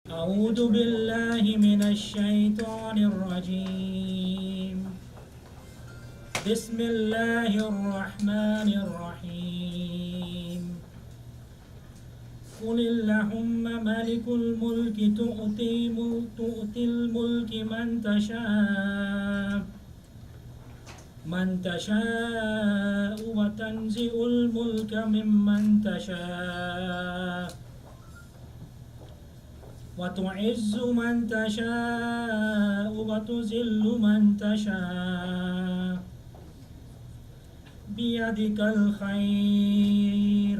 أعوذ بالله من الشيطان الرجيم. بسم الله الرحمن الرحيم. قل اللهم ملك الملك تؤتي الملك من تشاء وتنزع الملك ممن تشاء وتعز من تشاء وتذل من تشاء بيدك الخير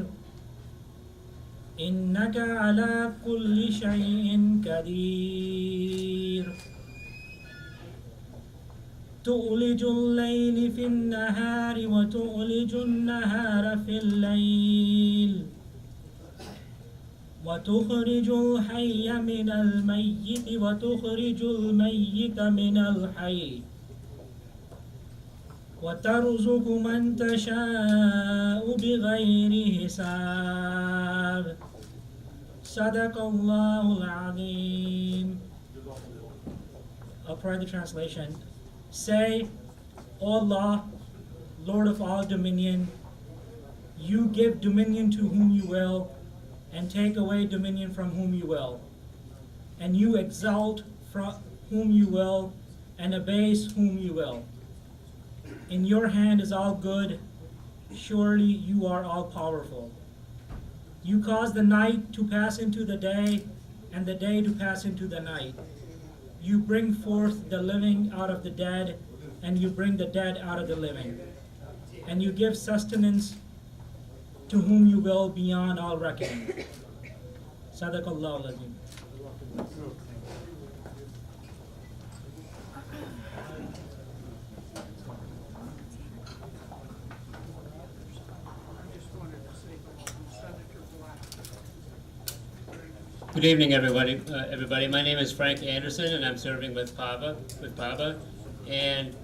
إنك على كل شيء قدير. تؤلج الليل في النهار وتؤلج النهار في الليل وتخرج الحي من الميت وتخرج الميت من الحي وترزق من تشاء بغير حساب. صدق الله العظيم. I'll provide the translation. Say, O Allah, Lord of all dominion, you give dominion to whom you will, and take away dominion from whom you will, and you exalt from whom you will, and abase whom you will. In your hand is all good, surely you are all powerful. You cause the night to pass into the day, and the day to pass into the night. You bring forth the living out of the dead, and you bring the dead out of the living. And you give sustenance to whom you will beyond all reckoning. Sadaqallahu al-Azim. Good evening, everybody. My name is Frank Anderson, and I'm serving with PABA. And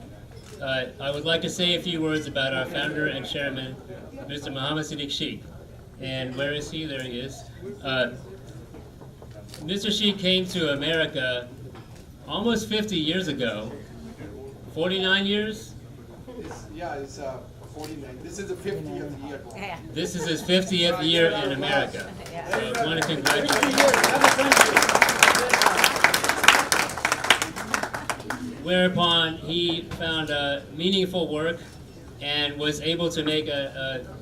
I would like to say a few words about our founder and chairman, Mr. Muhammad Siddiq Sheikh. And where is he? There he is. Mr. Sheikh came to America almost 50 years ago. 49 years? It's 49. This is the 50th year. This is his 50th year in America. So I want to congratulate him. Whereupon he found meaningful work and was able to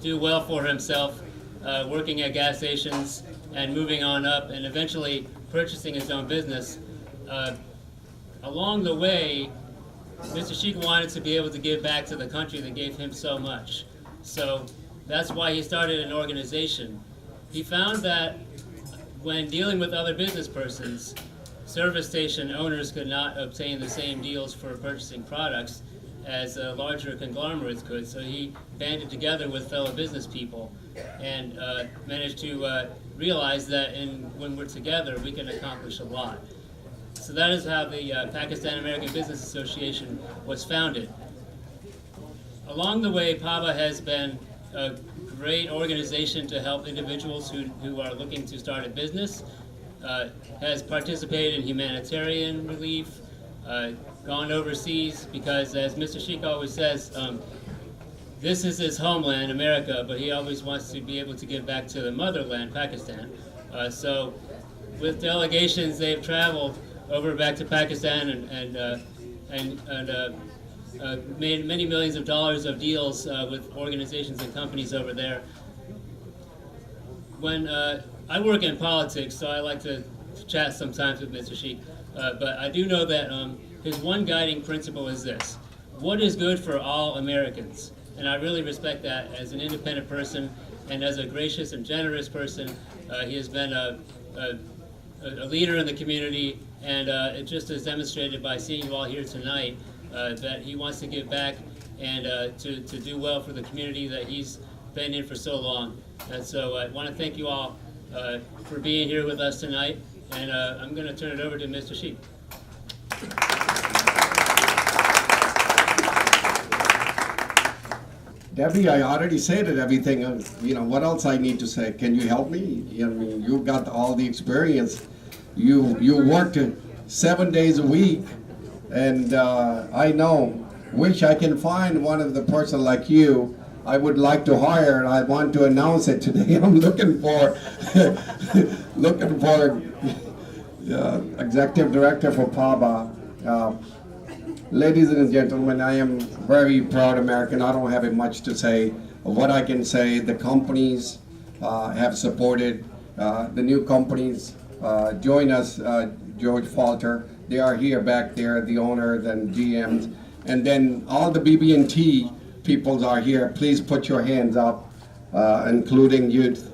do well for himself, working at gas stations and moving on up and eventually purchasing his own business. Along the way, Mr. Sheikh wanted to be able to give back to the country that gave him so much. So that's why he started an organization. He found that when dealing with other business persons, service station owners could not obtain the same deals for purchasing products as larger conglomerates could. So he banded together with fellow business people and managed to realize that when we're together, we can accomplish a lot. So that is how the Pakistan American Business Association was founded. Along the way, PABA has been a great organization to help individuals who are looking to start a business, has participated in humanitarian relief, gone overseas, because as Mr. Sheikh always says, this is his homeland, America, but he always wants to be able to give back to the motherland, Pakistan. So with delegations, they've traveled over back to Pakistan and made many millions of dollars of deals with organizations and companies over there. When I work in politics, so I like to chat sometimes with Mr. Sheikh, but I do know that his one guiding principle is this: what is good for all Americans? And I really respect that as an independent person and as a gracious and generous person. He has been a leader in the community, and it just is demonstrated by seeing you all here tonight that he wants to give back and to do well for the community that he's been in for so long. And so I want to thank you all for being here with us tonight, and I'm going to turn it over to Mr. Sheikh. Debbie, I already said it, everything. What else I need to say? Can you help me? You got all the experience. You worked 7 days a week, and I know, wish I can find one of the person like you. I would like to hire, and I want to announce it today. I'm looking for executive director for PABA. Ladies and gentlemen, I am very proud American. I don't have much to say. What I can say, the companies have supported the new companies. Join us, George Falter. They are here back there, the owners and GMs. And then all the BB&T peoples are here. Please put your hands up, including youth.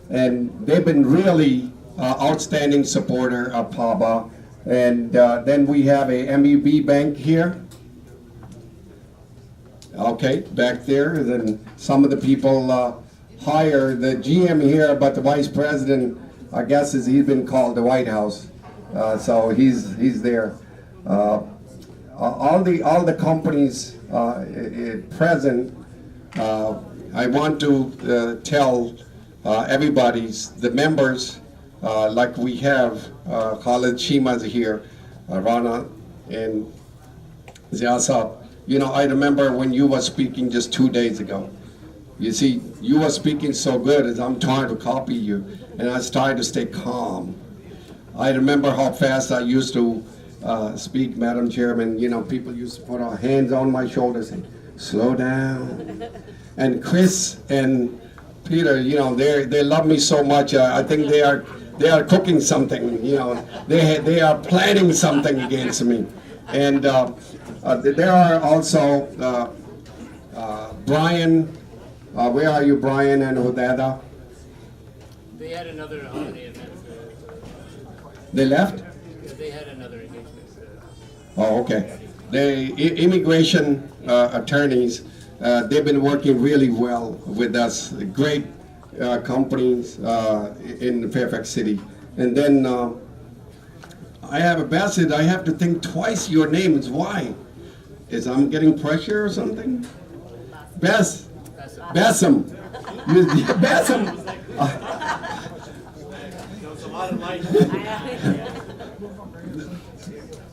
And they've been really outstanding supporter of PABA. And then we have a MEB bank here. Okay, back there. Then some of the people hire the GM here, but the vice president, I guess, he's been called the White House. So he's there. All the companies present, I want to tell everybody, the members, like we have Khalid Shima's here, Rana and Ziasab. You know, I remember when you were speaking just 2 days ago. You see, you were speaking so good as I'm trying to copy you, and I was trying to stay calm. I remember how fast I used to speak, Madam Chairman. You know, people used to put our hands on my shoulders and slow down. And Chris and Peter, you know, they love me so much. I think they are cooking something. You know, they are planning something against me. And there are also Brian. Where are you, Brian and Hudada? They had another holiday event. They left? They had another engagement. Oh, okay. The immigration attorneys, they've been working really well with us. Great companies in Fairfax City. And then I have a Bassett. I have to think twice your name. Is why? Is I'm getting pressure or something? Bassam. Bassam.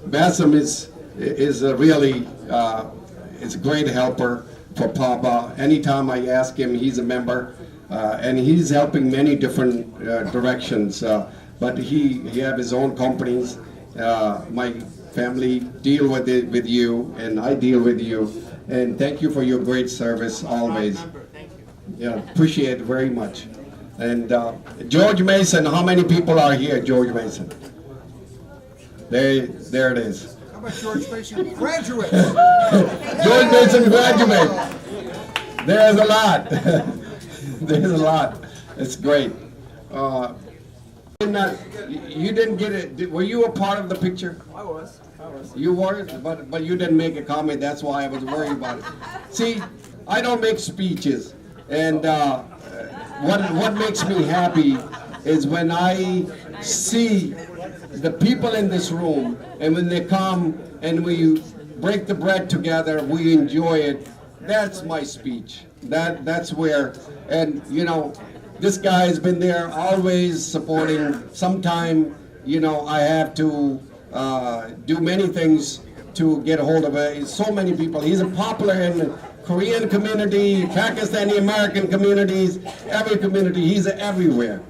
Bassam is a really is a great helper for PABA. Anytime I ask him, he's a member, and he's helping many different directions. But he have his own companies. My family deal with it with you, and I deal with you. And thank you for your great service always. Thank you. Yeah, appreciate it very much. And George Mason, how many people are here, George Mason? There it is. How about George Mason graduate? George Mason graduate. There's a lot. There's a lot. It's great. You didn't get it. Were you a part of the picture? I was. You were, but you didn't make a comment. That's why I was worried about it. See, I don't make speeches, and what makes me happy is when I see the people in this room, and when they come and we break the bread together, we enjoy it. That's my speech. That's where, and you know, this guy has been there always supporting. Sometime, you know, I have to do many things to get a hold of it. So many people. He's popular in the Korean community, Pakistani American communities, every community. He's everywhere.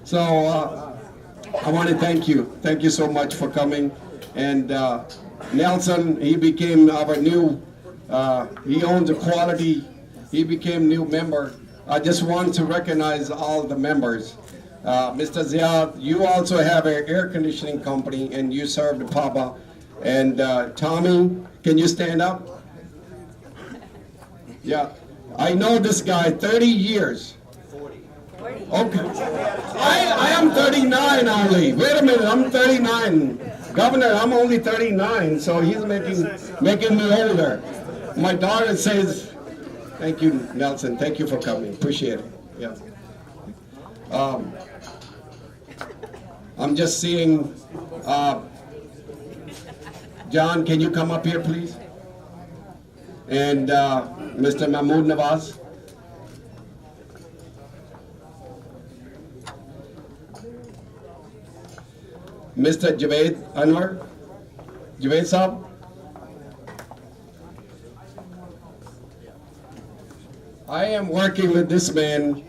So I want to thank you. Thank you so much for coming. And Nelson, he became our new, he owns Equality. He became new member. I just want to recognize all the members. Mr. Ziad, you also have an air conditioning company and you serve the PABA. And Tommy, can you stand up? Yeah, I know this guy 30 years. 40. Okay. I am 39 only. Wait a minute, I'm 39. Governor, I'm only 39, so he's making me older. My daughter says, thank you, Nelson. Thank you for coming. Appreciate it. Yeah. I'm just seeing, John, can you come up here, please? And Mr. Mahmoud Nawaz. Mr. Javed Anwar. Javed Saab. I am working with this man,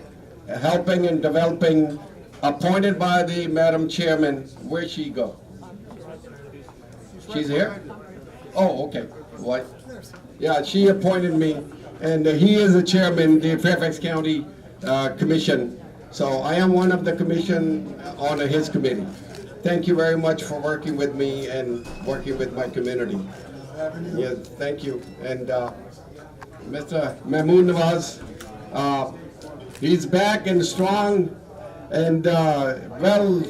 helping and developing, appointed by the Madam Chairman. Where'd she go? She's here? Oh, okay. What? Yeah, she appointed me, and he is the chairman of the Fairfax County Commission. So I am one of the commission on his committee. Thank you very much for working with me and working with my community. Yeah, thank you. And Mr. Mahmood Nawaz, he's back and strong and well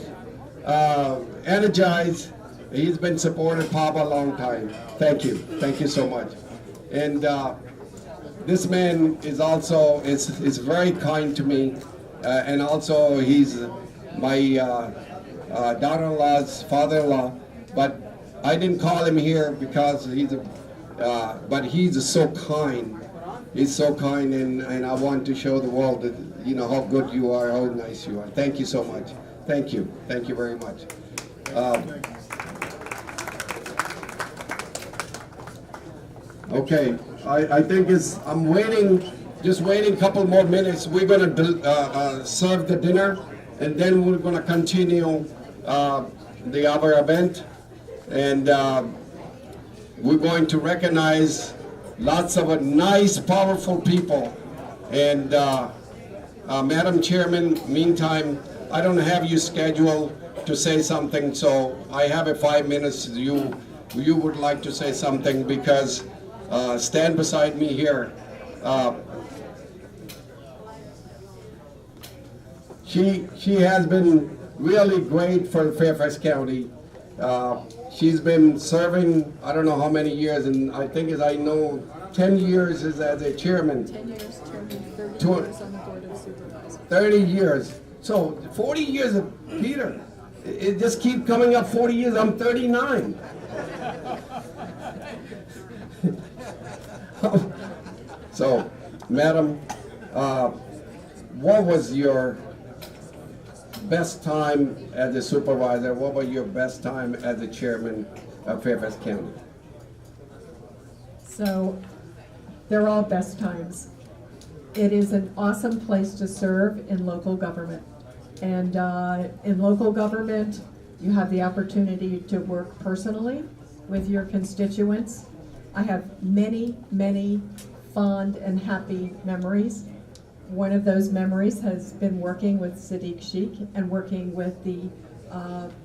energized. He's been supporting PABA a long time. Thank you. Thank you so much. And this man is also is very kind to me, and also he's my daughter-in-law's father-in-law. But I didn't call him here because he's but he's so kind. He's so kind, and I want to show the world that how good you are, how nice you are. Thank you so much. Thank you. Thank you very much. Okay, I think I'm waiting, just waiting a couple more minutes. We're gonna serve the dinner, and then we're gonna continue the other event, and we're going to recognize lots of nice, powerful people. And Madam Chairman, meantime, I don't have you scheduled to say something, so I have 5 minutes. You would like to say something, because stand beside me here. She has been really great for Fairfax County. She's been serving, I don't know how many years, and I think as I know, 10 years as a chairman. 10 years chairman, 30 years on the board of supervisors. 30 years. So 40 years of Peter. It just keep coming up 40 years. I'm 39. So, Madam, what was your best time as a supervisor? What was your best time as a chairman of Fairfax County? So, they're all best times. It is an awesome place to serve in local government. And in local government, you have the opportunity to work personally with your constituents. I have many, many fond and happy memories. One of those memories has been working with Sadiq Sheikh and working with the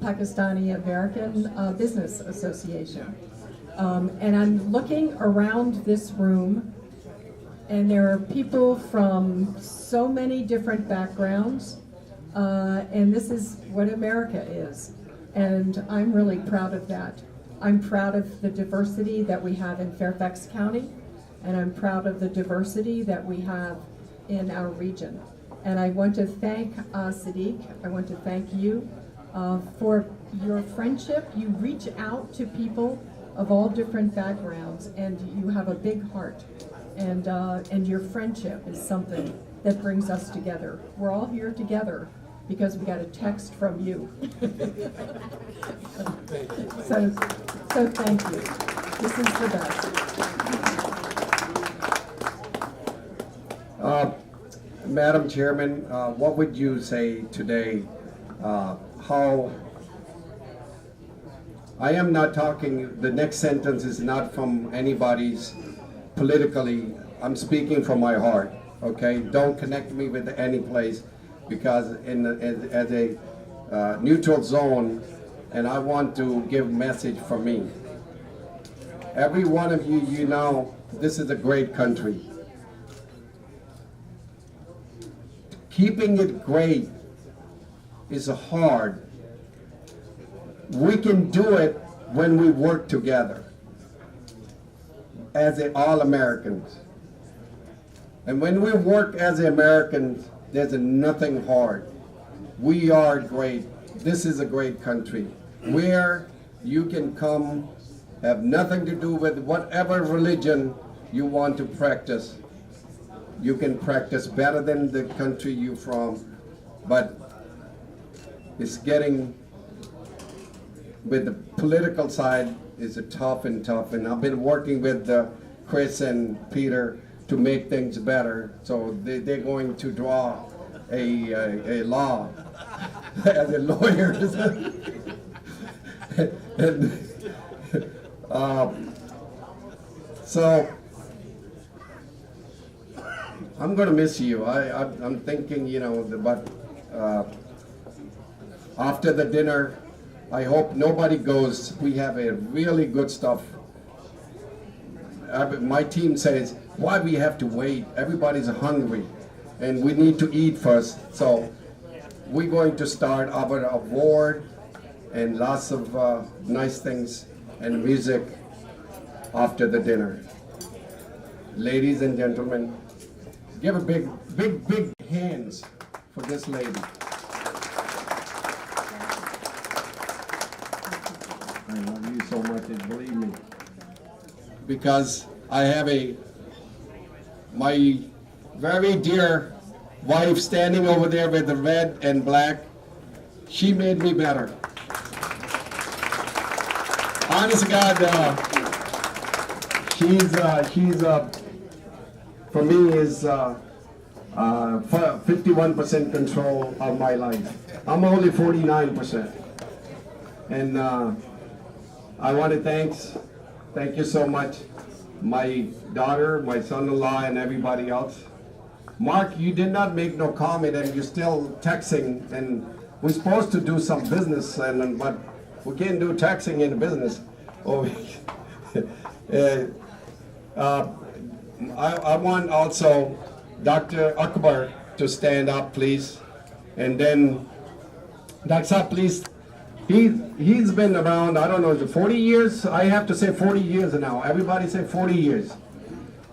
Pakistani American Business Association. And I'm looking around this room, and there are people from so many different backgrounds, and this is what America is. And I'm really proud of that. I'm proud of the diversity that we have in Fairfax County, and I'm proud of the diversity that we have in our region. And I want to thank Sadiq, I want to thank you for your friendship. You reach out to people of all different backgrounds, and you have a big heart. And your friendship is something that brings us together. We're all here together because we got a text from you. So thank you. This is the best. Madam Chairman, what would you say today? How I am not talking, the next sentence is not from anybody's politically, I'm speaking from my heart, okay? Don't connect me with any place, because as a neutral zone, and I want to give message for me. Every one of you, you know, this is a great country. Keeping it great is hard. We can do it when we work together as all Americans. And when we work as Americans, there's nothing hard. We are great. This is a great country where you can come, have nothing to do with whatever religion you want to practice. You can practice better than the country you're from, but it's getting with the political side is tough, and I've been working with Chris and Peter to make things better. So they're going to draw a law as a lawyer. And, so I'm gonna miss you. I'm thinking, but after the dinner, I hope nobody goes. We have a really good stuff. My team says, why we have to wait? Everybody's hungry, and we need to eat first. So we're going to start our award and lots of nice things and music after the dinner. Ladies and gentlemen, give a big hands for this lady. I love you so much, and believe me, because I have my very dear wife standing over there with the red and black. She made me better. Honest to God, she's for me is 51% control of my life. I'm only 49%, and I want to thank you so much, my daughter, my son-in-law, and everybody else. Mark, you did not make no comment, and you're still texting, and we're supposed to do some business, but we can't do texting in business. Oh, I want also Dr. Akbar to stand up, please, and then Dr. Saab, please. He's been around, I don't know, is it 40 years? I have to say 40 years now. Everybody say 40 years.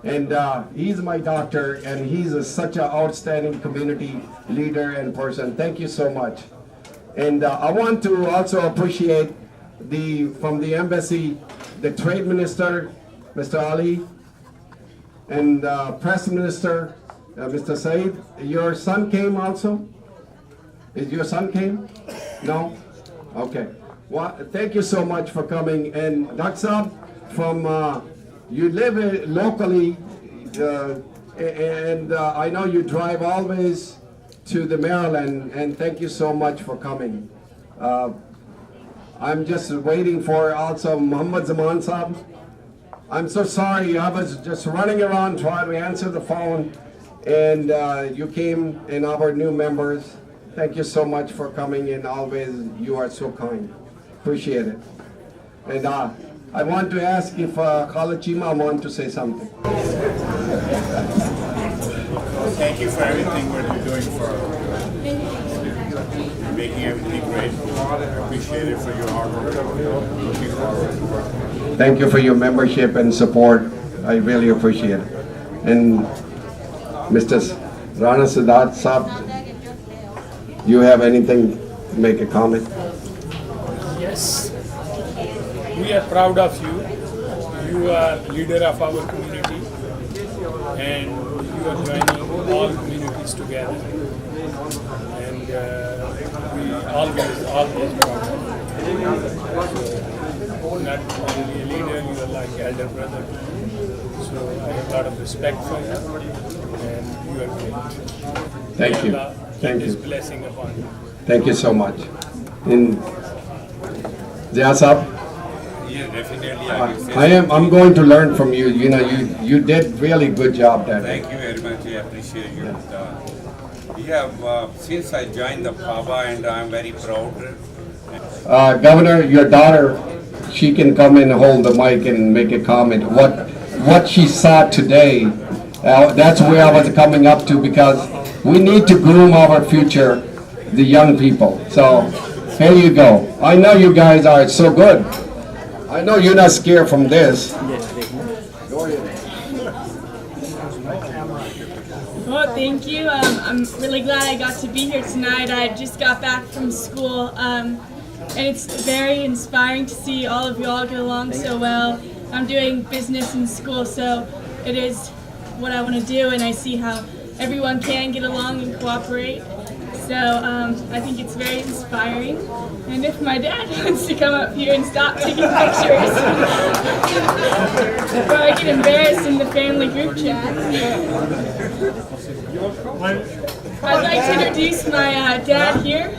And he's my doctor, and he's such an outstanding community leader and person. Thank you so much. And I want to also appreciate from the embassy, the trade minister, Mr. Ali, and press minister, Mr. Said. Your son came also? Is your son came? No? Okay. Well, thank you so much for coming. And Dr. Saab, from you live locally, and I know you drive always to the Maryland, and thank you so much for coming. I'm just waiting for also Muhammad Zaman Saab. I'm so sorry, I was just running around trying to answer the phone, and you came, and our new members. Thank you so much for coming, and always you are so kind. Appreciate it. And I want to ask if Khalid Chima want to say something. Thank you for everything what you're doing for making everything great. I appreciate it for your hard work. Looking forward to working. Thank you for your membership and support. I really appreciate it. And Mr. Rana Siddharth Saab, you have anything to make a comment? Yes, we are proud of you. You are leader of our community, and you are joining all communities together. And we always proud of you. Not only a leader, you are like elder brother. So I have a lot of respect for you, and you are great. Thank you. Thank His you. blessing upon you. Thank you so much. And Zia Saab, Yeah, definitely. I'm going to learn from you. You know, you did really good job that day. Thank you very much. I appreciate you. Since I joined the PABA, and I'm very proud. Governor, your daughter, she can come and hold the mic and make a comment. What she saw today, that's where I was coming up to, because we need to groom our future, the young people. So here you go. I know you guys are so good. I know you're not scared from this. Well, thank you. I'm really glad I got to be here tonight. I just got back from school, and it's very inspiring to see all of you all get along so well. I'm doing business in school, so it is what I want to do, and I see how everyone can get along and cooperate. So I think it's very inspiring. And if my dad wants to come up here and stop taking pictures, or I get embarrassed in the family group chat. I'd like to introduce my dad here,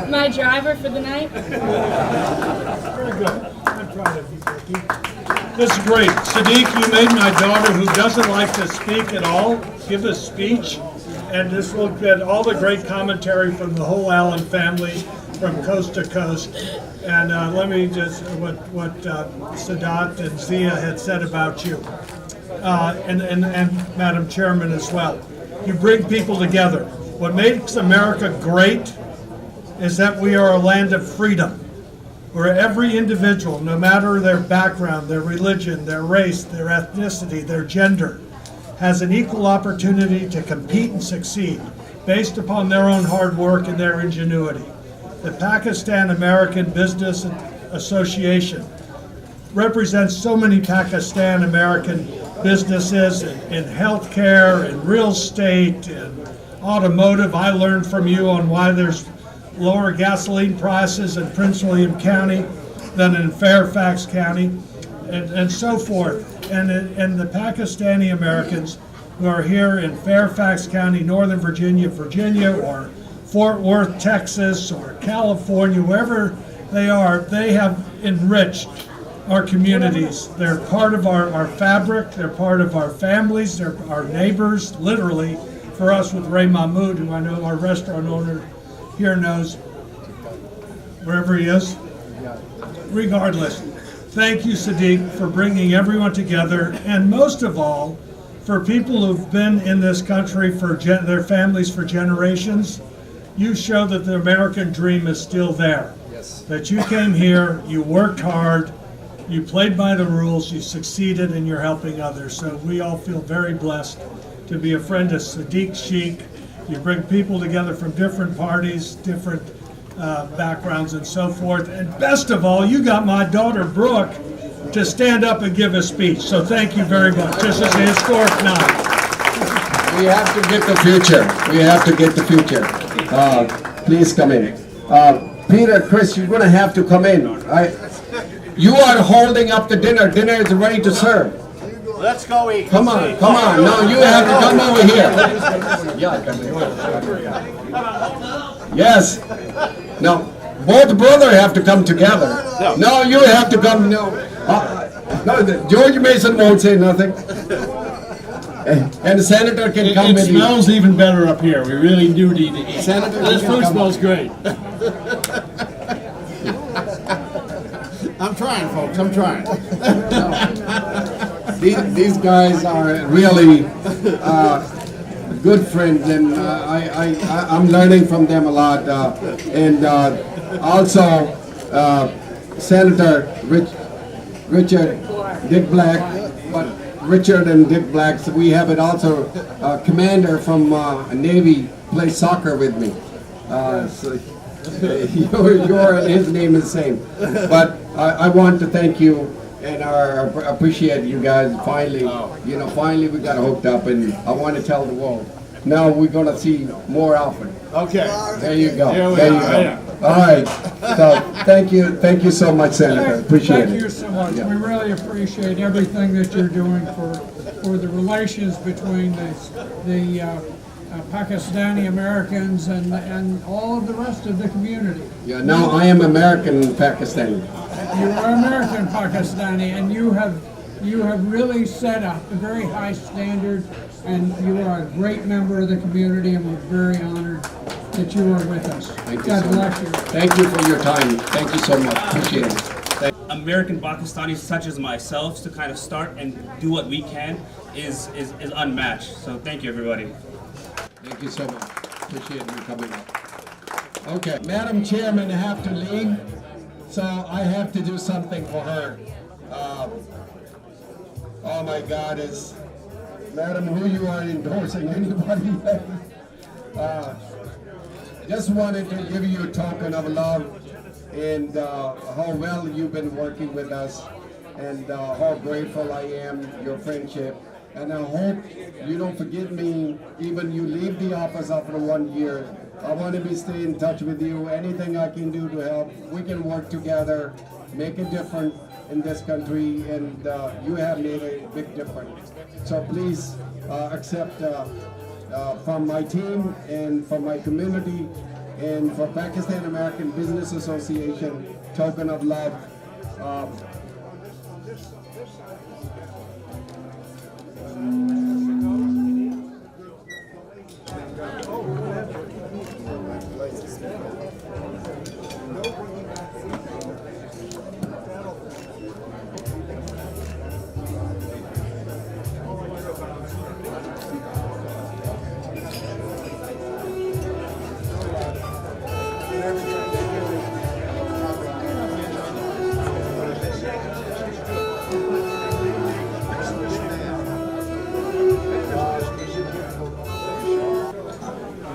my driver for the night. Very good. I'm proud of you, Becky. This is great. Sadiq, you made my daughter, who doesn't like to speak at all, give a speech. And this will get all the great commentary from the whole Allen family from coast to coast. And let me just, what Sadat and Zia had said about you, and Madam Chairman as well. You bring people together. What makes America great is that we are a land of freedom, where every individual, no matter their background, their religion, their race, their ethnicity, their gender, has an equal opportunity to compete and succeed based upon their own hard work and their ingenuity. The Pakistan American Business Association represents so many Pakistan American businesses in healthcare, in real estate, in automotive. I learned from you on why there's lower gasoline prices in Prince William County than in Fairfax County, and so forth. And the Pakistani Americans who are here in Fairfax County, Northern Virginia, or Fort Worth, Texas, or California, wherever they are, they have enriched our communities. They're part of our fabric, they're part of our families, they're our neighbors, literally, for us with Ray Mahmood, who I know our restaurant owner here knows, wherever he is. Regardless, thank you, Sadiq, for bringing everyone together, and most of all, for people who've been in this country for their families for generations. You show that the American dream is still there. Yes. That you came here, you worked hard, you played by the rules, you succeeded, and you're helping others. So we all feel very blessed to be a friend of Sadiq Sheikh. You bring people together from different parties, different backgrounds, and so forth. And best of all, you got my daughter Brooke to stand up and give a speech. So thank you very much. This is a historic night. We have to get the future. We have to get the future. Please come in. Peter, Chris, you're going to have to come in. You are holding up the dinner. Dinner is ready to serve. Let's go eat. Come on, come on. No, you have to come over here. Yes. No, both brothers have to come together. No, you have to come. No, George Mason won't say nothing. And the senator can come with you. It smells even better up here. We really do need to eat. Senator, this food smells great. I'm trying, folks. I'm trying. These guys are really good friends, and I'm learning from them a lot. And also, Senator Richard Dick Black, but Richard and Dick Black. So we have it also. Commander from Navy plays soccer with me. So his name is the same. But I want to thank you. And I appreciate you guys. Finally, finally we got hooked up, and I want to tell the world. Now we're gonna see more often. Okay. There you go. There you go. All right. So thank you so much, Senator. Appreciate it. Thank you so much. We really appreciate everything that you're doing for the relations between the Pakistani Americans and all of the rest of the community. Yeah. Now I am American Pakistani. You are American Pakistani, and you have really set a very high standard, and you are a great member of the community, and we're very honored that you are with us. Thank you God so bless much. you. Thank you for your time. Thank you so much. Appreciate it. American Pakistanis such as myself to kind of start and do what we can is unmatched. So thank you, everybody. Thank you so much. Appreciate you coming up. Okay, Madam Chairman, I have to leave, so I have to do something for her. Oh my God, is Madam, who you are endorsing anybody? Just wanted to give you a token of love and how well you've been working with us, and how grateful I am your friendship. And I hope you don't forget me, even you leave the office after 1 year. I want to be stay in touch with you. Anything I can do to help, we can work together, make a difference in this country, and you have made a big difference. So please accept from my team and from my community and for Pakistan American Business Association, token of love.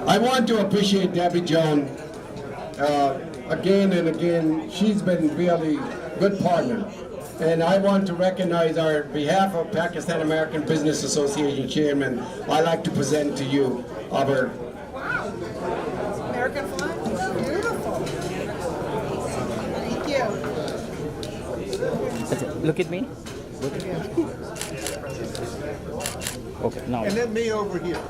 I want to appreciate Debbie Jones again and again. She's been really good partner. And I want to recognize our behalf of Pakistan American Business Association Chairman, I'd like to present to you our American flag? Beautiful. Thank you. Look at me. Look at me. Okay, now. And then me over here.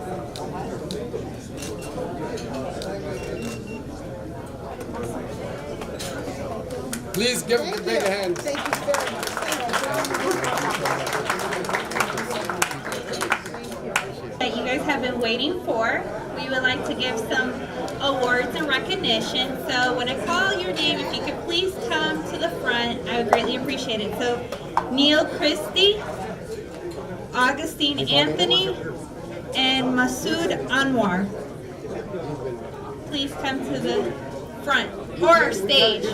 Please give him a big hand. Thank you very much. That you guys have been waiting for. We would like to give some awards and recognition. So when I call your name, if you could please come to the front, I would greatly appreciate it. So Neil Christie, Augustine Anthony, and Masood Anwar. Please come to the front or stage.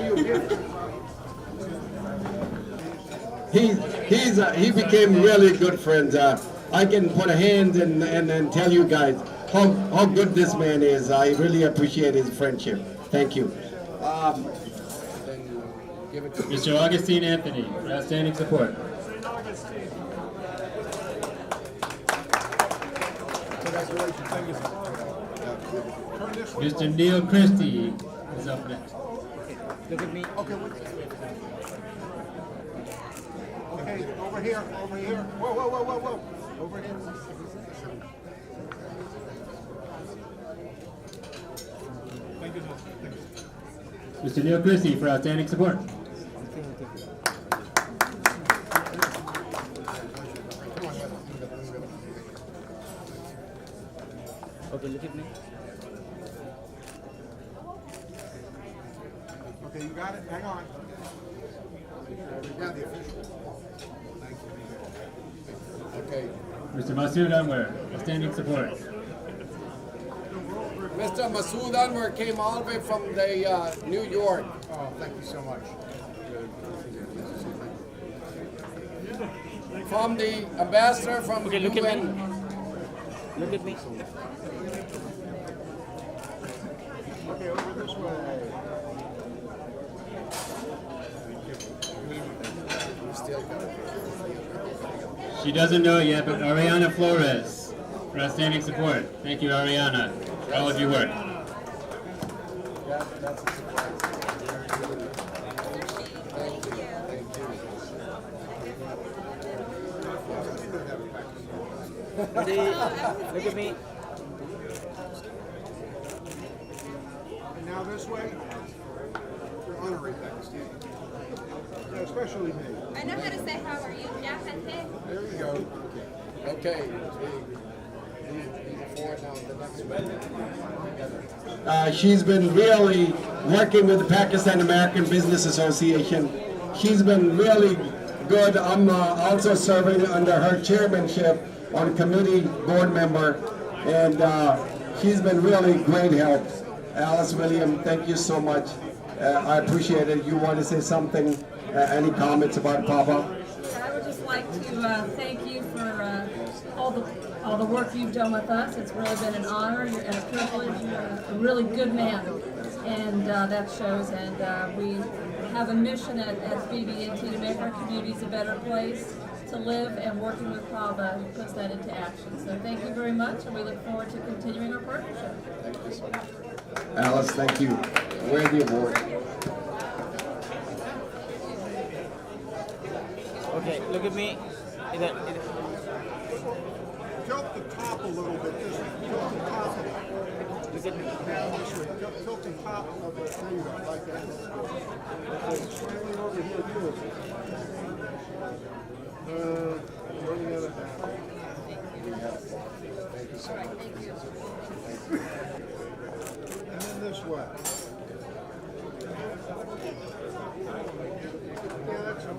He became really good friends. I can put a hand and tell you guys how good this man is. I really appreciate his friendship. Thank you. Mr. Augustine Anthony, for outstanding support. Mr. Neil Christie is up next. Look at me. Okay, okay, over here, over here. Whoa, whoa, whoa, whoa, whoa. Over here. Thank you, sir. Thank you. Mr. Neil Christie for outstanding support. Okay, look at me. Okay, you got it? Hang on. Yeah, the official. Thank you. Okay. Mr. Masood Anwar, outstanding support. Mr. Masood Anwar came all the way from the New York. Oh, thank you so much. From the ambassador from Okay, look at UN. me. Look at me. Okay, over this way. She doesn't know it yet, but Ariana Flores for outstanding support. Thank you, Ariana, for all of your work. That's a surprise. Thank you. Look at me. And now this way. You're honoring Pakistan. Yeah, especially me. I know how to say how are you. Yeah, Hante. There you go. Okay. She's been really working with the Pakistan American Business Association. She's been really good. I'm also serving under her chairmanship on committee board member, and she's been really great help. Alice William, thank you so much. I appreciate it. You want to say something? Any comments about PABA? I would just like to thank you for all the work you've done with us. It's really been an honor and a privilege. You're a really good man, and that shows. And we have a mission at BB&T to make our communities a better place to live, and working with PABA puts that into action. So thank you very much, and we look forward to continuing our partnership. Thank you so much. Alice, thank you. Where's the award? Okay, look at me. Tilt the top a little bit. Just tilt the top. Look at me. Down this way. Tilt the top of the thing like that. Slightly over here too. Running out of time. Thank you so much. And then this way. Yeah, that's it.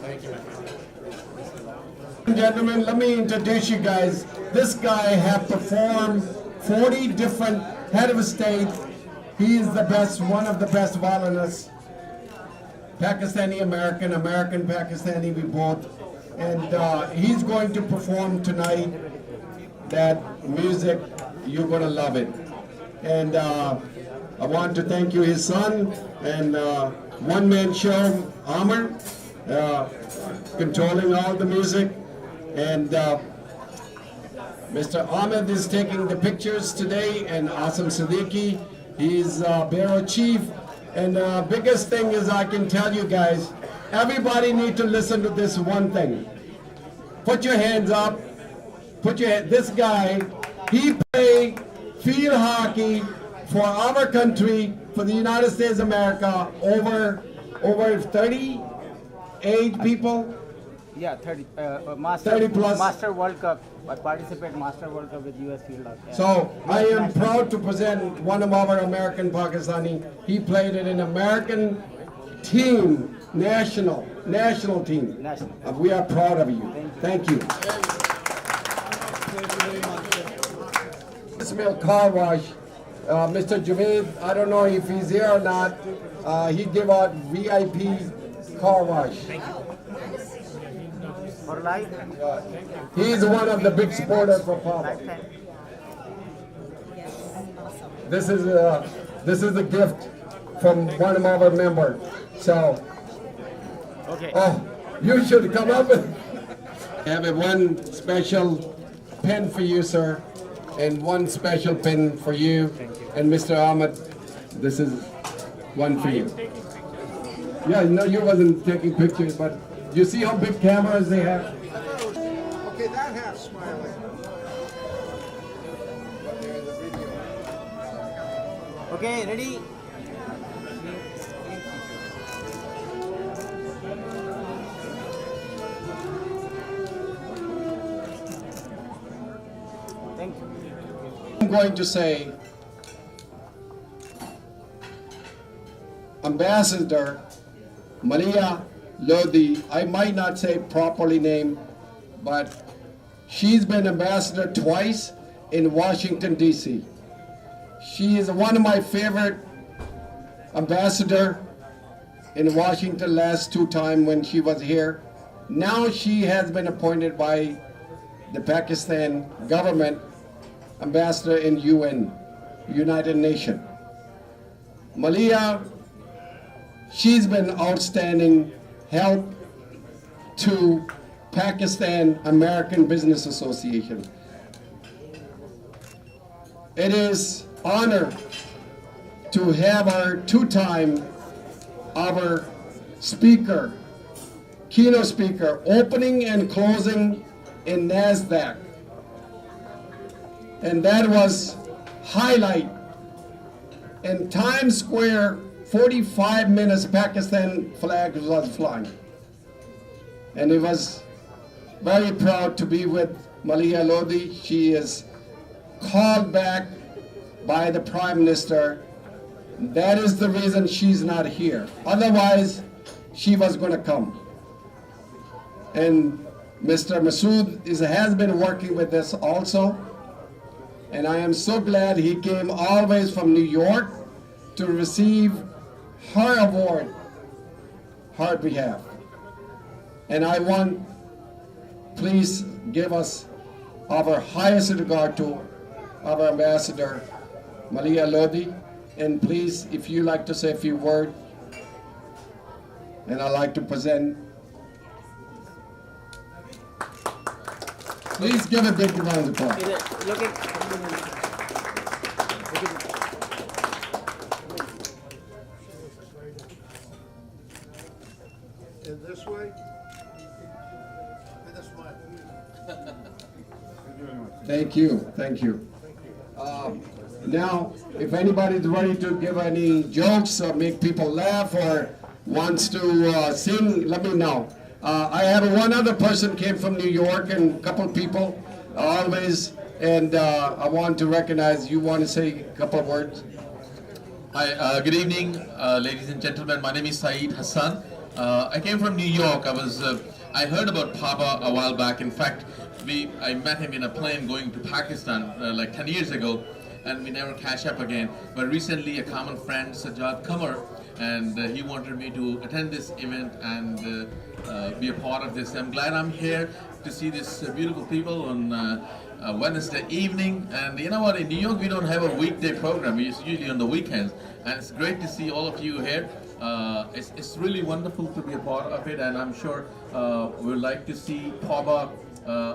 Thank you. Gentlemen, let me introduce you guys. This guy have performed 40 different head of state. He is the best, one of the best violinists. Pakistani American, American Pakistani, we both. And he's going to perform tonight that music. You're gonna love it. And I want to thank you, his son, and one-man show, Amr, controlling all the music. And Mr. Ahmed is taking the pictures today, and Asim Siddiqui, he's bureau chief. And biggest thing is I can tell you guys, everybody need to listen to this one thing. Put your hands up. This guy, he played field hockey for our country, for the United States of America, over 38 people. Yeah, 30. Master, 30 plus. Master World Cup. I participate Master World Cup with US Field Hockey. Yeah. So I am proud to present one of our American Pakistani. He played in an American team, national team. We are proud of you. Thank you. Ismail Car Wash, Mr. Javed, I don't know if he's here or not. He gave out VIP car wash. For life. He's one of the big supporters for PABA. This is a gift from one of our members. So, okay. Oh, you should come up with. I have one special pen for you, sir, and one special pen for you. And Mr. Ahmed, this is one for you. Yeah, no, you wasn't taking pictures, but you see how big cameras they have? Okay, that half smiling. Okay, ready? Thank you. I'm going to say, Ambassador Malia Lodi, I might not say properly name, but she's been ambassador twice in Washington, D.C. She is one of my favorite ambassador in Washington last 2 times when she was here. Now she has been appointed by the Pakistan government ambassador in UN, United Nations. Malia, she's been outstanding help to Pakistan American Business Association. It is honor to have our 2-time our speaker, keynote speaker, opening and closing in NASDAQ. And that was highlight in Times Square. 45 minutes Pakistan flag was flying. And it was very proud to be with Malia Lodi. She is called back by the Prime Minister. That is the reason she's not here. Otherwise, she was going to come. And Mr. Masood has been working with this also. And I am so glad he came always from New York to receive her award, her behalf. And I want, please give us our highest regard to our ambassador, Malia Lodi. And please, if you like to say a few words, and I'd like to present Please give a big round of applause. In this way? In this way. Thank you, thank you. Now, if anybody's ready to give any jokes or make people laugh or wants to sing, let me know. I have one other person came from New York and a couple people always, and I want to recognize, you want to say a couple of words? Hi, good evening, ladies and gentlemen. My name is Saeed Hassan. I came from New York. I heard about PABA a while back. In fact, I met him in a plane going to Pakistan like 10 years ago, and we never catch up again. But recently, a common friend, Sajjad Qamar, and he wanted me to attend this event and be a part of this. I'm glad I'm here to see these beautiful people on Wednesday evening. And you know what, in New York we don't have a weekday program, it's usually on the weekends, and it's great to see all of you here. It's really wonderful to be a part of it, and I'm sure we'd like to see PABA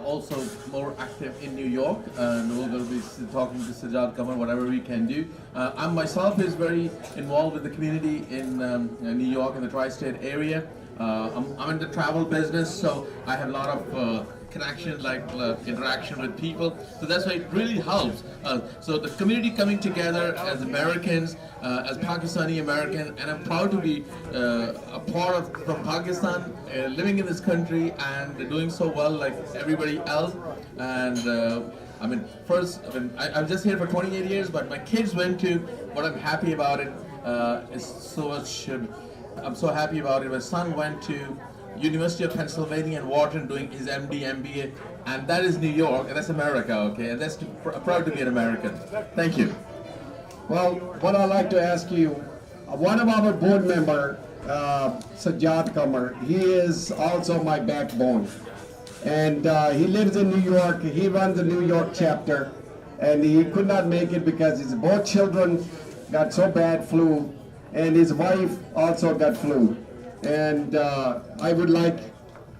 also more active in New York, and we're going to be talking to Sajjad Qamar, whatever we can do. I myself is very involved with the community in New York, in the tri-state area. I'm in the travel business, so I have a lot of connections, like interaction with people. So that's why it really helps. So the community coming together as Americans, as Pakistani American, and I'm proud to be a part of from Pakistan, living in this country and doing so well like everybody else. And I'm just here for 28 years, but my kids went to. What I'm happy about it is so much. I'm so happy about it. My son went to University of Pennsylvania in Wharton doing his MD, MBA, and that is New York, and that's America, okay? And that's proud to be an American. Thank you. Well, what I'd like to ask you, one of our board member, Sajjad Qamar, he is also my backbone. And he lives in New York, he runs the New York chapter, and he could not make it because his both children got so bad flu, and his wife also got flu. And I would like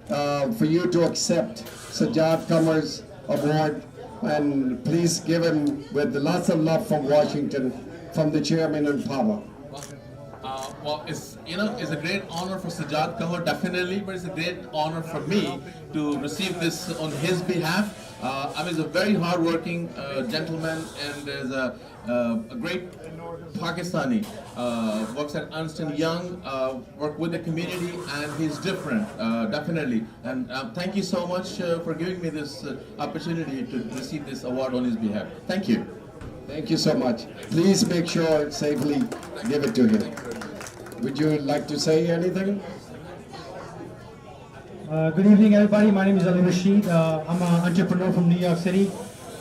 for you to accept Sajjad Qamar's award, and please give him with lots of love from Washington, from the chairman and PABA. Well, it's a great honor for Sajjad Qamar, definitely, but it's a great honor for me to receive this on his behalf. He's a very hard-working gentleman, and is a great Pakistani. Works at Ernst & Young, work with the community, and he's different, definitely. And thank you so much for giving me this opportunity to receive this award on his behalf. Thank you. Thank you so much. Please make sure safely give it to him. Would you like to say anything? Good evening, everybody. My name is Ali Rashid. I'm an entrepreneur from New York City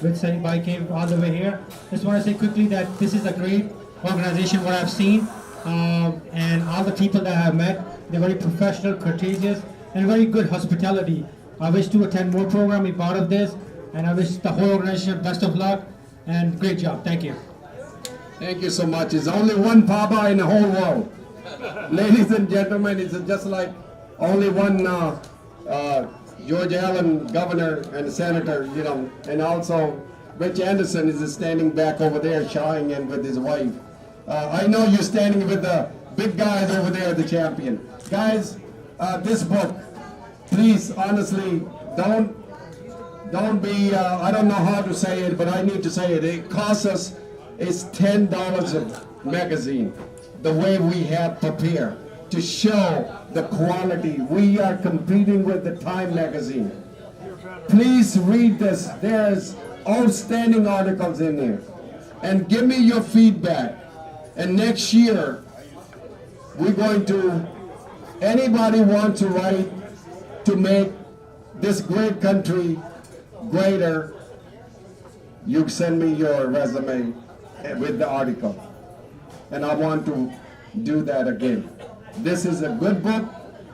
with Saeed Bhai came all the way here. Just want to say quickly that this is a great organization, what I've seen, and all the people that I've met, they're very professional, courteous, and very good hospitality. I wish to attend more program, be part of this, and I wish the whole organization best of luck and great job. Thank you. Thank you so much. There's only one PABA in the whole world. Ladies and gentlemen, it's just like only one George Allen, governor and senator, and also Rich Anderson is standing back over there shying in with his wife. I know you're standing with the big guys over there, the champion. Guys, this book, please, honestly, don't be, I don't know how to say it, but I need to say it. It costs us, it's $10 a magazine, the way we have prepared to show the quality. We are competing with the Time magazine. Please read this. There's outstanding articles in there. And give me your feedback. And next year, we're going to, anybody want to write to make this great country greater, you send me your resume with the article. And I want to do that again. This is a good book.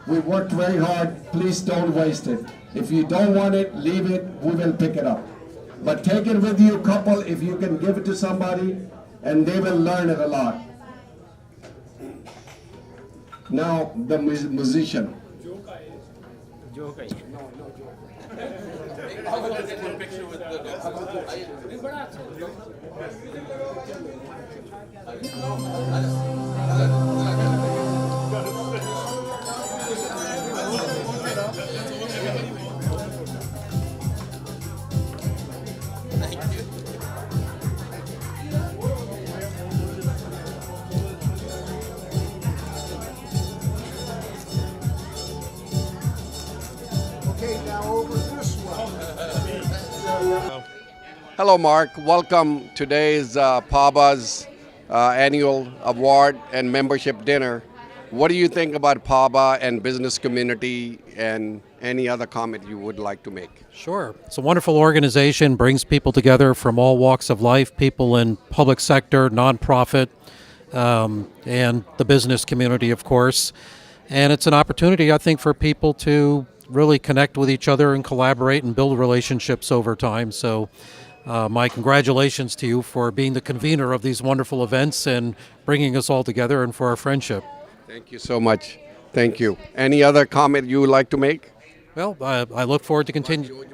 We worked very hard. Please don't waste it. If you don't want it, leave it. We will pick it up. But take it with you, couple, if you can give it to somebody, and they will learn it a lot. Now, the musician. a picture with the Okay, now over this way. Hello, Mark. Welcome. Today's PABA's annual award and membership dinner. What do you think about PABA and business community, and any other comment you would like to make? Sure. It's a wonderful organization, brings people together from all walks of life, people in public sector, nonprofit, and the business community, of course. And it's an opportunity, I think, for people to really connect with each other and collaborate and build relationships over time. So my congratulations to you for being the convener of these wonderful events and bringing us all together and for our friendship. Thank you so much. Thank you. Any other comment you would like to make? Well, I look forward to continue.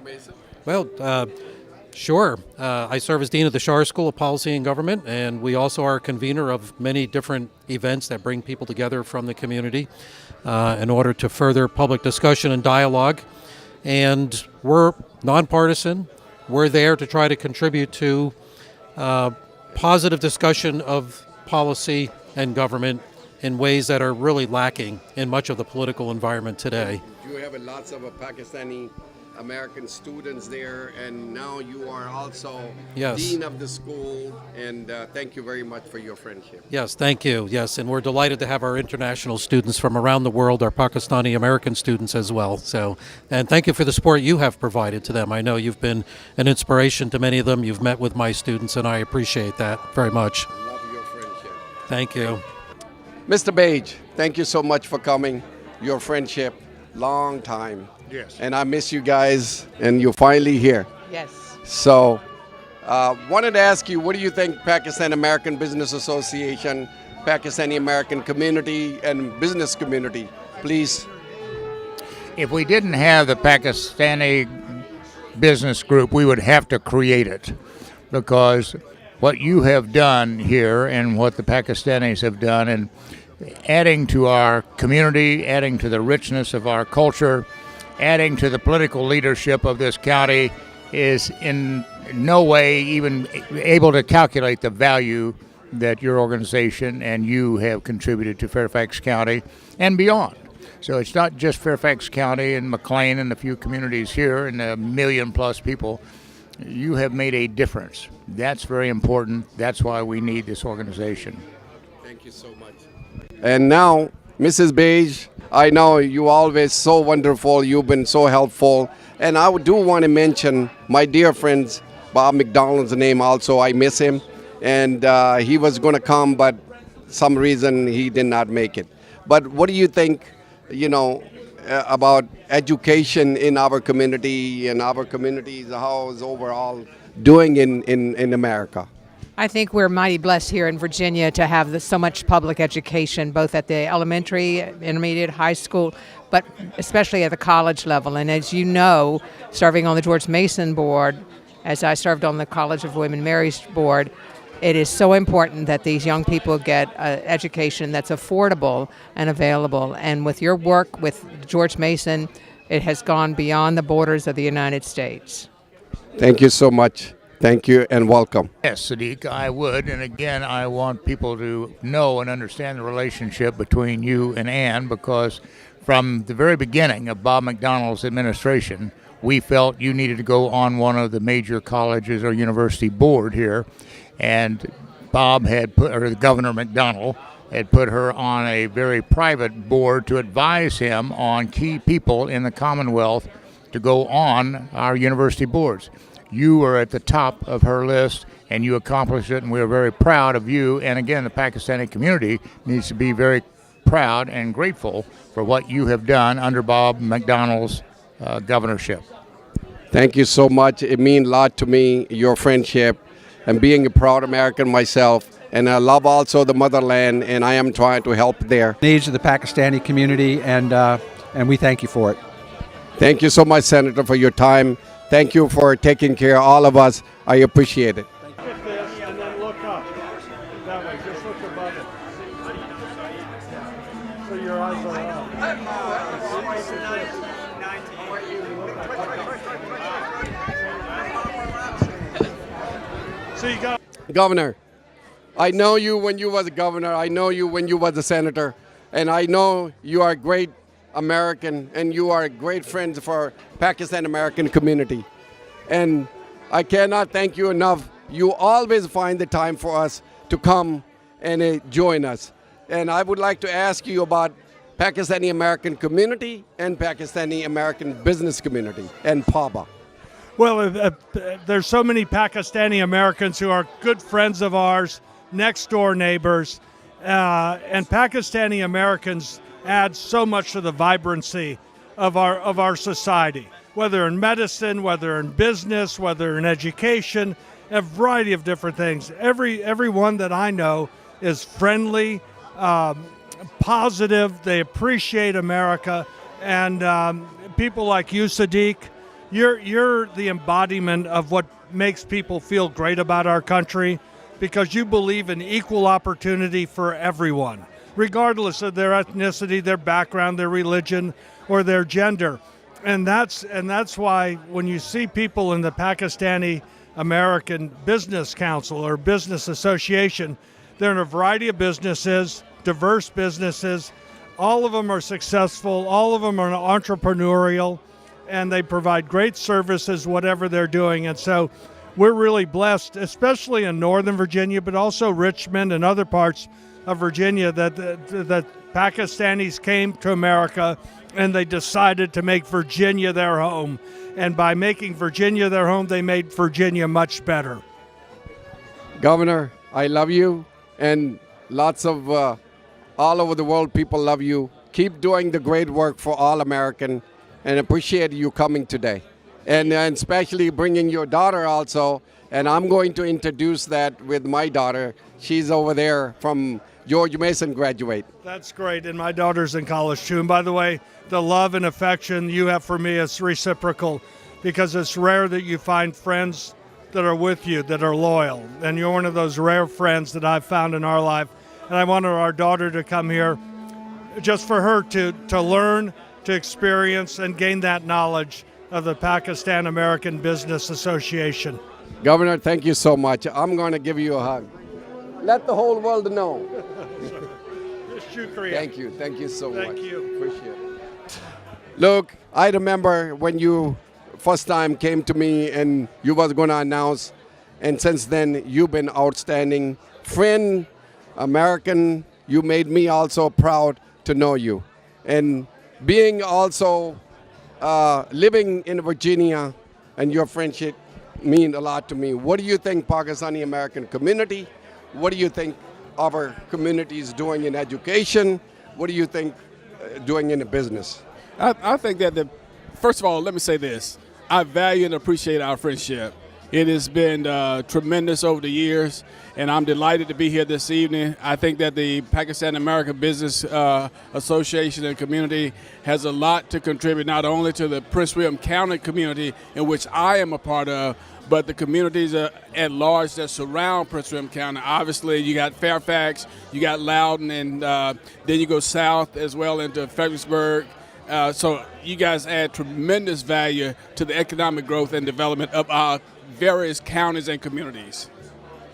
Well, sure. I serve as Dean of the Schar School of Policy and Government, and we also are a convener of many different events that bring people together from the community in order to further public discussion and dialogue. And we're nonpartisan. We're there to try to contribute to positive discussion of policy and government in ways that are really lacking in much of the political environment today. You have lots of Pakistani American students there, and now you are also Yes. Dean of the school, and thank you very much for your friendship. Yes, thank you. Yes, and we're delighted to have our international students from around the world, our Pakistani American students as well. So, and thank you for the support you have provided to them. I know you've been an inspiration to many of them. You've met with my students, and I appreciate that very much. Love your friendship. Thank you. Mr. Page, thank you so much for coming. Your friendship, long time. Yes. And I miss you guys, and you're finally here. Yes. So, wanted to ask you, what do you think Pakistan American Business Association, Pakistani American community, and business community, please? If we didn't have the Pakistani business group, we would have to create it, because what you have done here and what the Pakistanis have done, and adding to our community, adding to the richness of our culture, adding to the political leadership of this county, is in no way even able to calculate the value that your organization and you have contributed to Fairfax County and beyond. So it's not just Fairfax County and McLean and a few communities here and 1 million plus people. You have made a difference. That's very important. That's why we need this organization. Thank you so much. And now, Mrs. Beige, I know you always so wonderful. You've been so helpful. And I do want to mention my dear friends, Bob McDonald's name also. I miss him. And he was going to come, but some reason he did not make it. But what do you think, about education in our community and our communities, how is overall doing in America? I think we're mighty blessed here in Virginia to have so much public education, both at the elementary, intermediate, high school, but especially at the college level. And as you know, serving on the George Mason board, as I served on the College of William and Mary's board, it is so important that these young people get education that's affordable and available. And with your work with George Mason, it has gone beyond the borders of the United States. Thank you so much. Thank you and welcome. Yes, Sadiq, I would. And again, I want people to know and understand the relationship between you and Ann, because from the very beginning of Bob McDonald's administration, we felt you needed to go on one of the major colleges or university board here. And Bob had put, or Governor McDonald had put her on a very private board to advise him on key people in the Commonwealth to go on our university boards. You were at the top of her list, and you accomplished it, and we are very proud of you. And again, the Pakistani community needs to be very proud and grateful for what you have done under Bob McDonald's governorship. Thank you so much. It means a lot to me, your friendship, and being a proud American myself. And I love also the motherland, and I am trying to help there. Needs of the Pakistani community, and we thank you for it. Thank you so much, Senator, for your time. thank you for taking care of all of us. I appreciate it. Get this and then look up. That way, just look above it. So your eyes are up. So you got. Governor, I know you when you was a governor. I know you when you was a senator. And I know you are a great American and you are a great friend for Pakistan American community. And I cannot thank you enough. You always find the time for us to come and join us. And I would like to ask you about Pakistani American community and Pakistani American business community and PABA. Well, there's so many Pakistani Americans who are good friends of ours, next door neighbors, and Pakistani Americans add so much to the vibrancy of our society, whether in medicine, whether in business, whether in education, a variety of different things. Everyone that I know is friendly, positive. They appreciate America, and people like you, Sadiq, you're the embodiment of what makes people feel great about our country, because you believe in equal opportunity for everyone, regardless of their ethnicity, their background, their religion, or their gender. And that's why when you see people in the Pakistani American Business Council or Business Association, they're in a variety of businesses, diverse businesses. All of them are successful. All of them are entrepreneurial, and they provide great services, whatever they're doing. And so we're really blessed, especially in Northern Virginia, but also Richmond and other parts of Virginia, that Pakistanis came to America and they decided to make Virginia their home. And by making Virginia their home, they made Virginia much better. Governor, I love you, and lots of all over the world people love you. Keep doing the great work for all American, and appreciate you coming today. And especially bringing your daughter also, and I'm going to introduce that with my daughter. She's over there from George Mason graduate. That's great, and my daughter's in college too. And by the way, the love and affection you have for me is reciprocal, because it's rare that you find friends that are with you, that are loyal. And you're one of those rare friends that I've found in our life. And I wanted our daughter to come here just for her to learn, to experience, and gain that knowledge of the Pakistan American Business Association. Governor, thank you so much. I'm going to give you a hug. Let the whole world know. Thank you. Thank you so much. Thank you. Appreciate it. Look, I remember when you first time came to me and you was going to announce, and since then you've been outstanding friend, American. You made me also proud to know you. And being also living in Virginia, and your friendship mean a lot to me. What do you think Pakistani American community? What do you think our community is doing in education? What do you think doing in the business? I think that first of all, let me say this. I value and appreciate our friendship. It has been tremendous over the years, and I'm delighted to be here this evening. I think that the Pakistan American Business Association and community has a lot to contribute, not only to the Prince William County community, in which I am a part of, but the communities at large that surround Prince William County. Obviously, you got Fairfax, you got Loudoun, and then you go south as well into Fredericksburg. So you guys add tremendous value to the economic growth and development of our various counties and communities.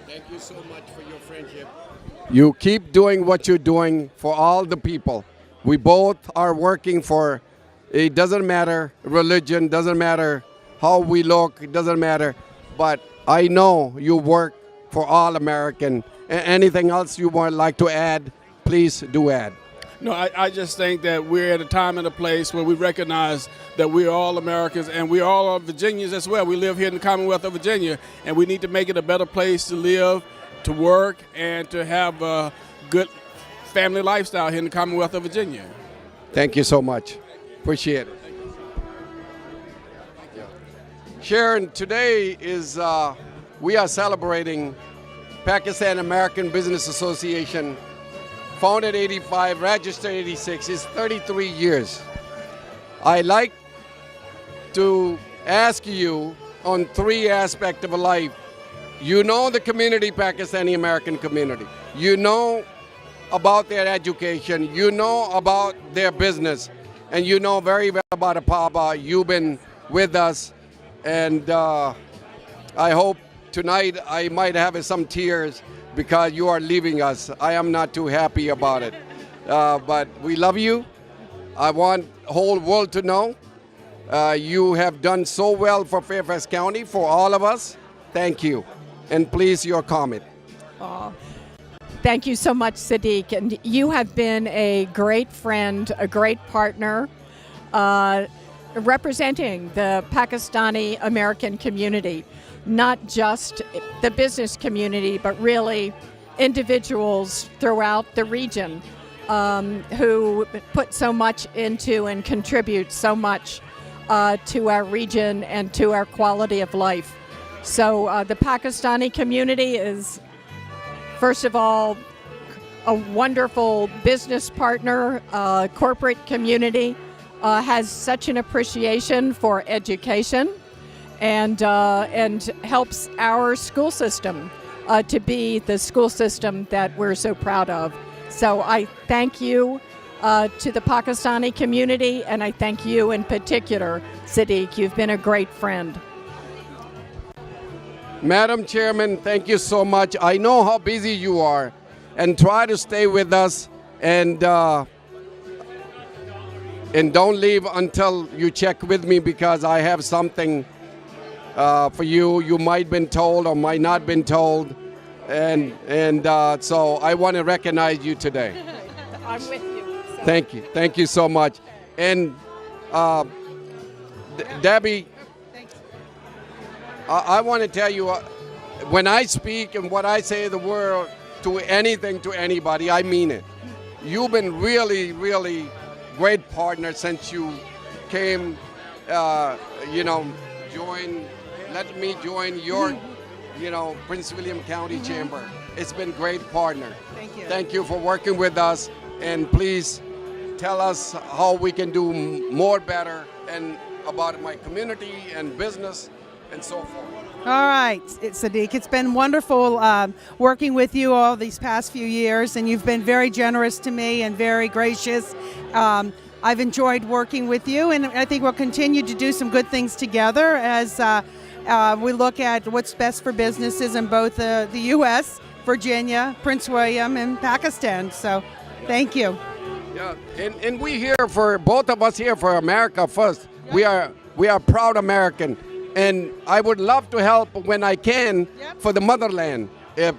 Thank you so much for your friendship. You keep doing what you're doing for all the people. We both are working for, it doesn't matter religion, doesn't matter how we look, it doesn't matter. But I know you work for all American. Anything else you would like to add, please do add. No, I just think that we're at a time and a place where we recognize that we're all Americans and we all are Virginians as well. We live here in the Commonwealth of Virginia, and we need to make it a better place to live, to work, and to have a good family lifestyle here in the Commonwealth of Virginia. Thank you so much. Appreciate it. Sharon, today is, we are celebrating Pakistan American Business Association. Founded 85, registered 86, is 33 years. I like to ask you on 3 aspects of life. You know the community, Pakistani American community. You know about their education. You know about their business. And you know very well about a PABA. You've been with us. And I hope tonight I might have some tears because you are leaving us. I am not too happy about it. But we love you. I want the whole world to know you have done so well for Fairfax County, for all of us. Thank you. And please, your comment. Oh, thank you so much, Sadiq. And you have been a great friend, a great partner, representing the Pakistani American community, not just the business community, but really individuals throughout the region who put so much into and contribute so much to our region and to our quality of life. So the Pakistani community is, first of all, a wonderful business partner. Corporate community has such an appreciation for education and helps our school system to be the school system that we're so proud of. So I thank you to the Pakistani community, and I thank you in particular, Sadiq. You've been a great friend. Madam Chairman, thank you so much. I know how busy you are, and try to stay with us and don't leave until you check with me, because I have something for you. You might have been told or might not have been told, and so I want to recognize you today. I'm with you. So. Thank you so much. And Debbie, I want to tell you, when I speak and what I say to the world, to anything, to anybody, I mean it. You've been really, really great partner since you came, let me join your, Prince William County Chamber. It's been great partner. Thank you. Thank you for working with us, and please tell us how we can do more better and about my community and business and so forth. All right, Sadiq, it's been wonderful working with you all these past few years, and you've been very generous to me and very gracious. I've enjoyed working with you, and I think we'll continue to do some good things together as we look at what's best for businesses in both the U.S., Virginia, Prince William, and Pakistan. So thank you. Yeah, and we here for, both of us here for America first. Yep. We are proud American. And I would love to help when I can for the motherland,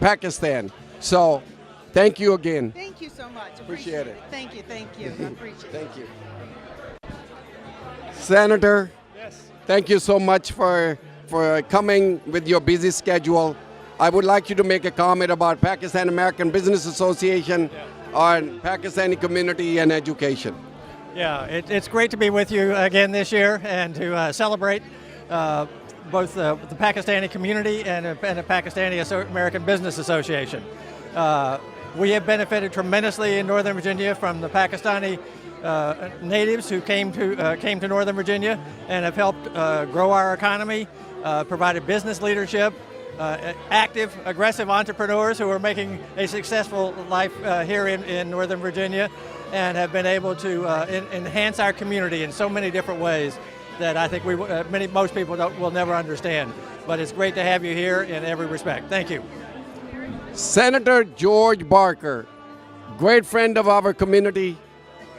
Pakistan. So, thank you again. Thank you so much. Appreciate it. Thank you. I appreciate it. Thank you. Senator, thank you so much for coming with your busy schedule. I would like you to make a comment about Pakistan American Business Association on Pakistani community and education. Yeah, it's great to be with you again this year and to celebrate both the Pakistani community and the Pakistani American Business Association. We have benefited tremendously in Northern Virginia from the Pakistani natives who came to Northern Virginia and have helped grow our economy, provided business leadership, active, aggressive entrepreneurs who are making a successful life here in Northern Virginia, and have been able to enhance our community in so many different ways that I think most people will never understand. But it's great to have you here in every respect. Thank you. Senator George Barker, great friend of our community,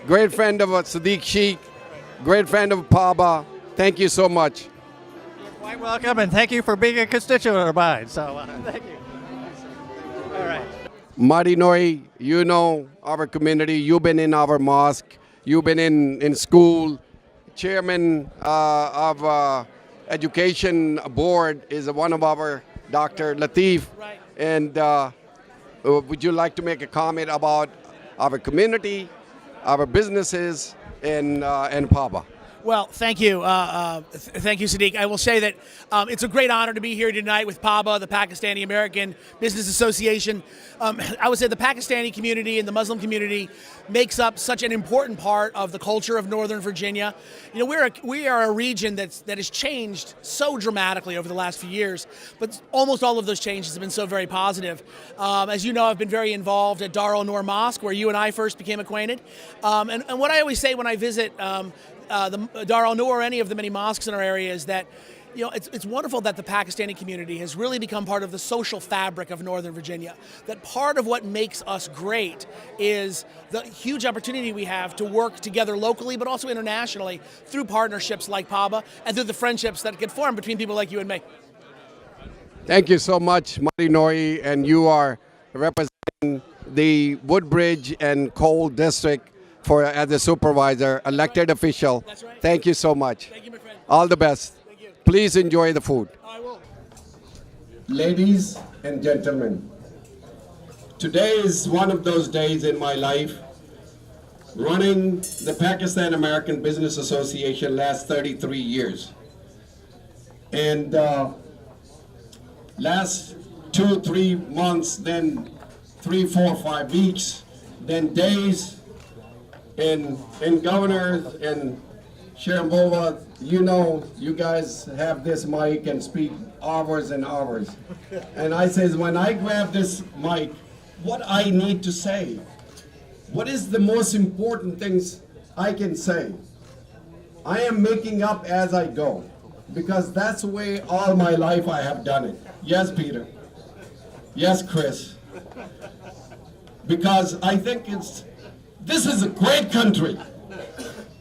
great friend of Sadiq Sheikh, great friend of PABA. Thank you so much. You're quite welcome, and thank you for being a constituent of mine. So thank you. All right. Marty Noy, you know our community. You've been in our mosque. You've been in school. Chairman of Education Board is one of our, Dr. Latif. Right. And would you like to make a comment about our community, our businesses, and PABA? Well, thank you. Thank you, Sadiq. I will say that it's a great honor to be here tonight with PABA, the Pakistani American Business Association. I would say the Pakistani community and the Muslim community makes up such an important part of the culture of Northern Virginia. You know, we are a region that has changed so dramatically over the last few years, but almost all of those changes have been so very positive. As you know, I've been very involved at Dar al-Noor Mosque, where you and I first became acquainted. And what I always say when I visit the Dar al-Noor or any of the many mosques in our area is that, you know, it's wonderful that the Pakistani community has really become part of the social fabric of Northern Virginia. That part of what makes us great is the huge opportunity we have to work together locally, but also internationally through partnerships like PABA and through the friendships that get formed between people like you and me. Thank you so much, Marty Nori, and you are representing the Woodbridge and Cole District as a supervisor, elected official. That's right. Thank you so much. Thank you, my friend. All the best. Thank you. Please enjoy the food. I will. Ladies and gentlemen, today is one of those days in my life. Running the Pakistan American Business Association last 33 years. And last 2-3 months, then 3, 4, 5 weeks, then days, and governors and Sherimbova, you know, you guys have this mic and speak hours and hours. And I says, when I grab this mic, what I need to say? What is the most important things I can say? I am making up as I go, because that's the way all my life I have done it. Yes, Peter. Yes, Chris. Because I think this is a great country.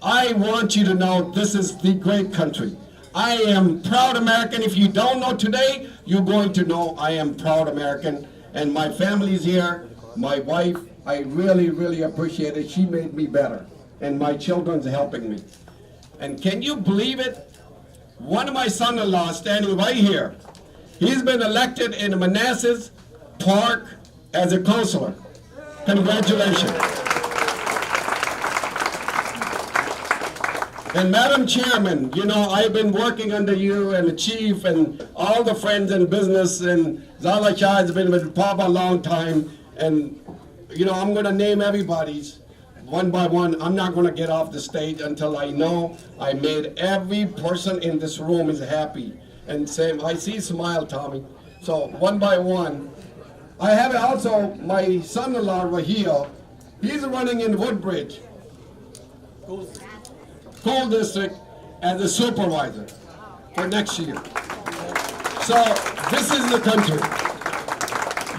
I want you to know this is the great country. I am proud American. If you don't know today, you're going to know I am proud American. And my family's here, my wife, I really, really appreciate it. She made me better. And my children's helping me. And can you believe it? One of my son-in-law standing right here, he's been elected in Manassas Park as a councilor. Congratulations. And Madam Chairman, you know, I've been working under you and the chief and all the friends in business, and Zala Shah has been with PABA a long time, and you know, I'm going to name everybody's one by one. I'm not going to get off the stage until I know I made every person in this room is happy. And same, I see smile, Tommy. So one by one. I have also my son-in-law, Raheel. He's running in Woodbridge, Cole District, as a supervisor for next year. So this is the country.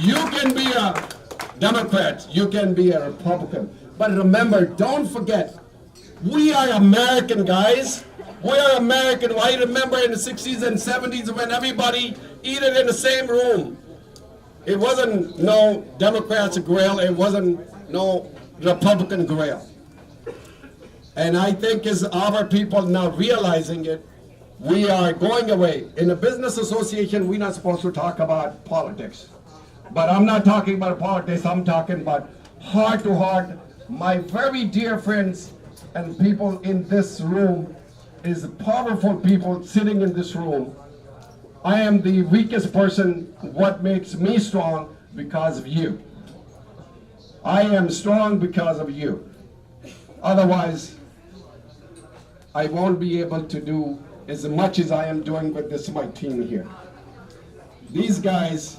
You can be a Democrat, you can be a Republican, but remember, don't forget, we are American, guys. We are American. I remember in the 60s and 70s when everybody ate in the same room. It wasn't no Democrats grill, it wasn't no Republican grill. And I think as our people now realizing it, we are going away. In a business association, we're not supposed to talk about politics. But I'm not talking about politics, I'm talking about heart to heart. My very dear friends and people in this room is powerful people sitting in this room. I am the weakest person. What makes me strong? Because of you. I am strong because of you. Otherwise, I won't be able to do as much as I am doing with this my team here. These guys,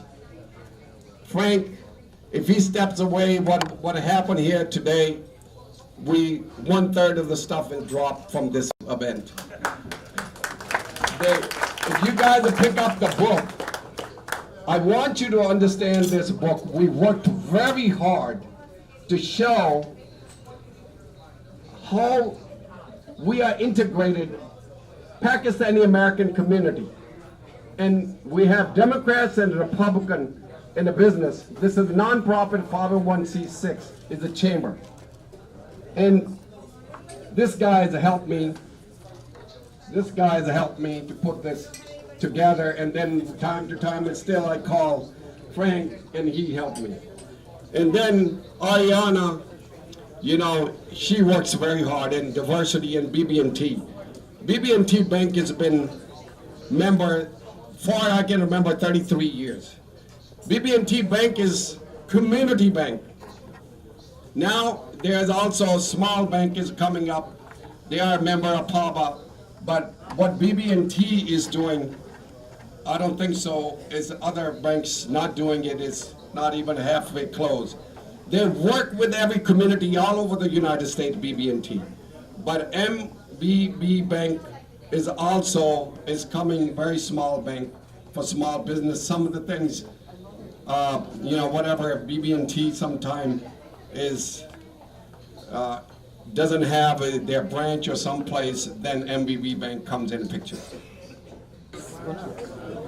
Frank, if he steps away, what happened here today, 1/3 of the stuff is dropped from this event. If you guys pick up the book, I want you to understand this book. We worked very hard to show how we are integrated Pakistani American community. And we have Democrats and Republicans in the business. This is a non-profit 501c6, is a chamber. And this guy has helped me. This guy has helped me to put this together, and then time to time, and still I call Frank, and he helped me. And then Ariana, you know, she works very hard in diversity and BB&T. BB&T Bank has been member for, I can remember, 33 years. BB&T Bank is community bank. Now there's also a small bank is coming up. They are a member of PABA, but what BB&T is doing, I don't think so, is other banks not doing it, is not even halfway close. They work with every community all over the United States, BB&T. But MBB Bank is also coming very small bank for small business. Some of the things, whatever BB&T sometime is doesn't have their branch or someplace, then MBB Bank comes in the picture.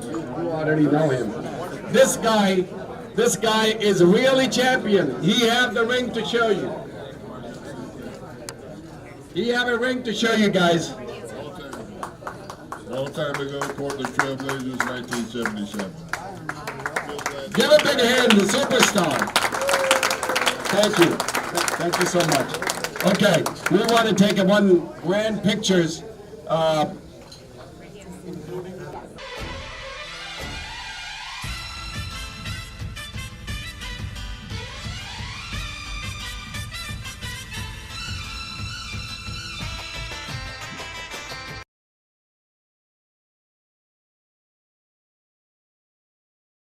You already know him. This guy is really champion. He have the ring to show you. He have a ring to show you guys. Long time ago, Portland Trailblazers, 1977. Give a big hand to the superstar. Thank you. Thank you so much. Okay, we want to take one grand pictures.